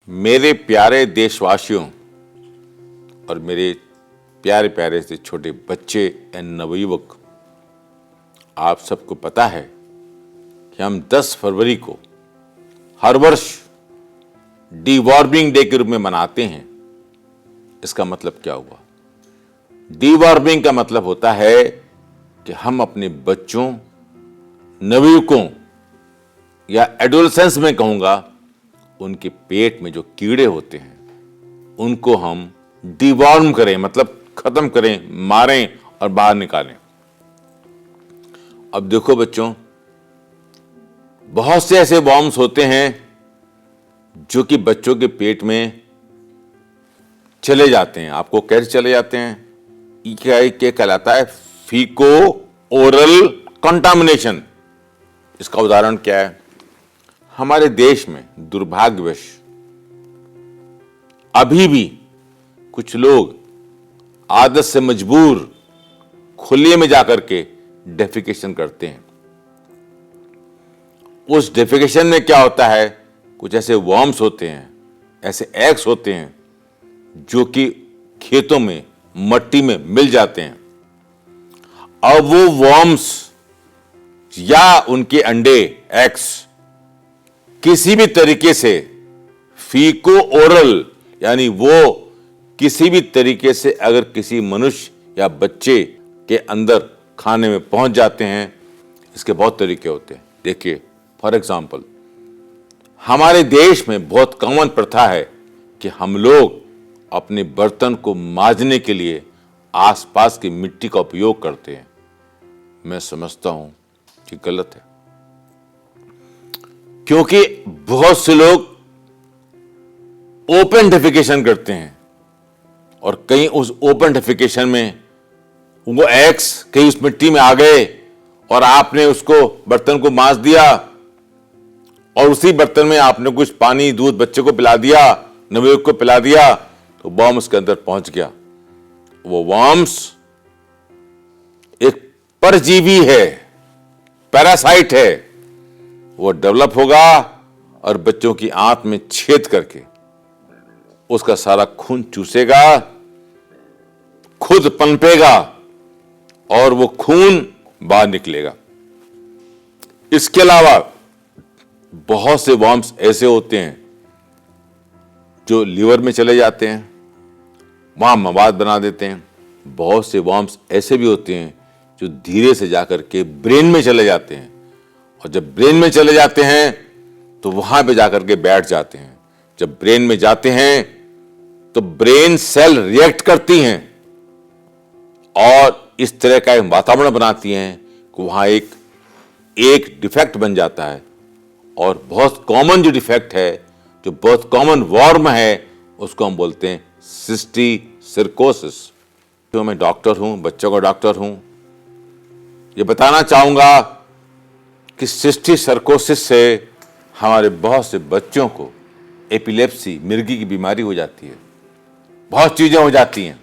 मेरे प्यारे देशवासियों और मेरे प्यारे प्यारे से छोटे बच्चे एवं नवयुवक, आप सबको पता है कि हम 10 फरवरी को हर वर्ष डीवॉर्मिंग डे के रूप में मनाते हैं। इसका मतलब क्या हुआ? डीवॉर्मिंग का मतलब होता है कि हम अपने बच्चों, नवयुवकों या एडोलसेंस में कहूंगा, उनके पेट में जो कीड़े होते हैं उनको हम डिवॉर्म करें, मतलब खत्म करें, मारें और बाहर निकालें। अब देखो बच्चों, बहुत से ऐसे वॉर्म्स होते हैं जो कि बच्चों के पेट में चले जाते हैं। आपको कैसे चले जाते हैं? क्या कहलाता है? फीको ओरल कंटामिनेशन। इसका उदाहरण क्या है? हमारे देश में दुर्भाग्यवश अभी भी कुछ लोग आदत से मजबूर खुले में जाकर के डेफिकेशन करते हैं। उस डेफिकेशन में क्या होता है? कुछ ऐसे वर्म्स होते हैं, ऐसे एग्स होते हैं जो कि खेतों में, मट्टी में मिल जाते हैं। अब वो वर्म्स या उनके अंडे, एग्स, किसी भी तरीके से फीको ओरल, यानी वो किसी भी तरीके से अगर किसी मनुष्य या बच्चे के अंदर खाने में पहुंच जाते हैं, इसके बहुत तरीके होते हैं। देखिए, फॉर एग्जाम्पल, हमारे देश में बहुत कॉमन प्रथा है कि हम लोग अपने बर्तन को मांजने के लिए आसपास की मिट्टी का उपयोग करते हैं। मैं समझता हूं कि गलत है, क्योंकि बहुत से लोग ओपन डेफिकेशन करते हैं और कहीं उस ओपन डेफिकेशन में वो एग्स कहीं उस मिट्टी में आ गए और आपने उसको, बर्तन को मांज दिया और उसी बर्तन में आपने कुछ पानी, दूध बच्चे को पिला दिया, नवयुवक को पिला दिया, तो वर्म उसके अंदर पहुंच गया। वो वर्म्स एक परजीवी है, पैरासाइट है। वो डेवलप होगा और बच्चों की आंत में छेद करके उसका सारा खून चूसेगा, खुद पनपेगा और वो खून बाहर निकलेगा। इसके अलावा बहुत से वर्म्स ऐसे होते हैं जो लीवर में चले जाते हैं, वहां मवाद बना देते हैं। बहुत से वर्म्स ऐसे भी होते हैं जो धीरे से जाकर के ब्रेन में चले जाते हैं, और जब ब्रेन में चले जाते हैं तो वहां पे जाकर के बैठ जाते हैं। जब ब्रेन में जाते हैं तो ब्रेन सेल रिएक्ट करती हैं और इस तरह का एक वातावरण बनाती हैं कि वहां एक डिफेक्ट बन जाता है। और बहुत कॉमन जो डिफेक्ट है, जो बहुत कॉमन वर्म है, उसको हम बोलते हैं सिस्टिसर्कोसिस। तो मैं डॉक्टर हूं, बच्चों का डॉक्टर हूं, ये बताना चाहूंगा कि सिस्टिसर्कोसिस से हमारे बहुत से बच्चों को एपिलेप्सी, मिर्गी की बीमारी हो जाती है। बहुत चीजें हो जाती हैं,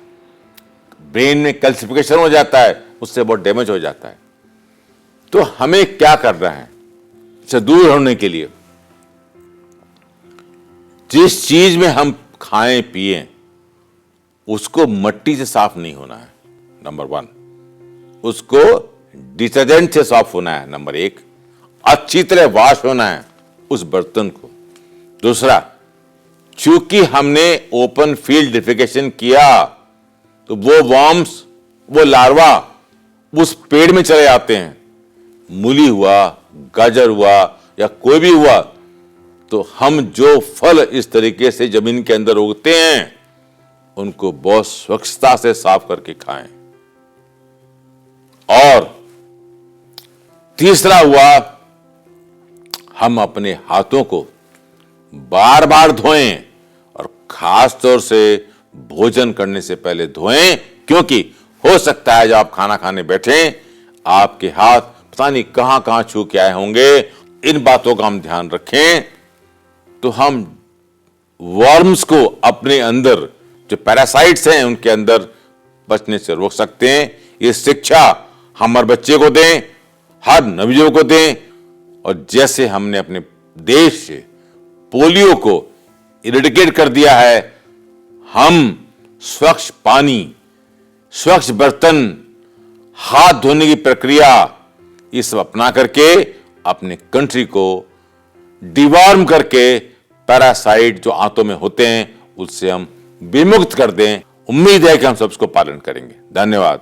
ब्रेन में कैल्सिफिकेशन हो जाता है, उससे बहुत डैमेज हो जाता है। तो हमें क्या करना है इससे दूर होने के लिए? जिस चीज में हम खाएं पिएं उसको मट्टी से साफ नहीं होना है, नंबर 1। उसको डिटर्जेंट से साफ होना है, नंबर 1। अच्छी तरह वॉश होना है उस बर्तन को। दूसरा, चूंकि हमने ओपन फील्ड डेफिकेशन किया तो वो वर्म्स, वो लार्वा उस पेड़ में चले जाते हैं। मूली हुआ, गाजर हुआ या कोई भी हुआ, तो हम जो फल इस तरीके से जमीन के अंदर उगते हैं उनको बहुत स्वच्छता से साफ करके खाएं। और तीसरा हुआ, हम अपने हाथों को बार बार धोएं और खास तौर से भोजन करने से पहले धोएं, क्योंकि हो सकता है जब आप खाना खाने बैठे आपके हाथ पता नहीं कहां कहां छू के आए होंगे। इन बातों का हम ध्यान रखें तो हम वर्म्स को अपने अंदर, जो पैरासाइट्स हैं, उनके अंदर बचने से रोक सकते हैं। ये शिक्षा हम हर बच्चे को दें, हर नवयुवक को दें। और जैसे हमने अपने देश से पोलियो को इरेडिकेट कर दिया है, हम स्वच्छ पानी, स्वच्छ बर्तन, हाथ धोने की प्रक्रिया, ये सब अपना करके अपने कंट्री को डिवॉर्म करके पैरासाइट जो आंतों में होते हैं उससे हम विमुक्त कर दें। उम्मीद है कि हम सब इसको पालन करेंगे। धन्यवाद।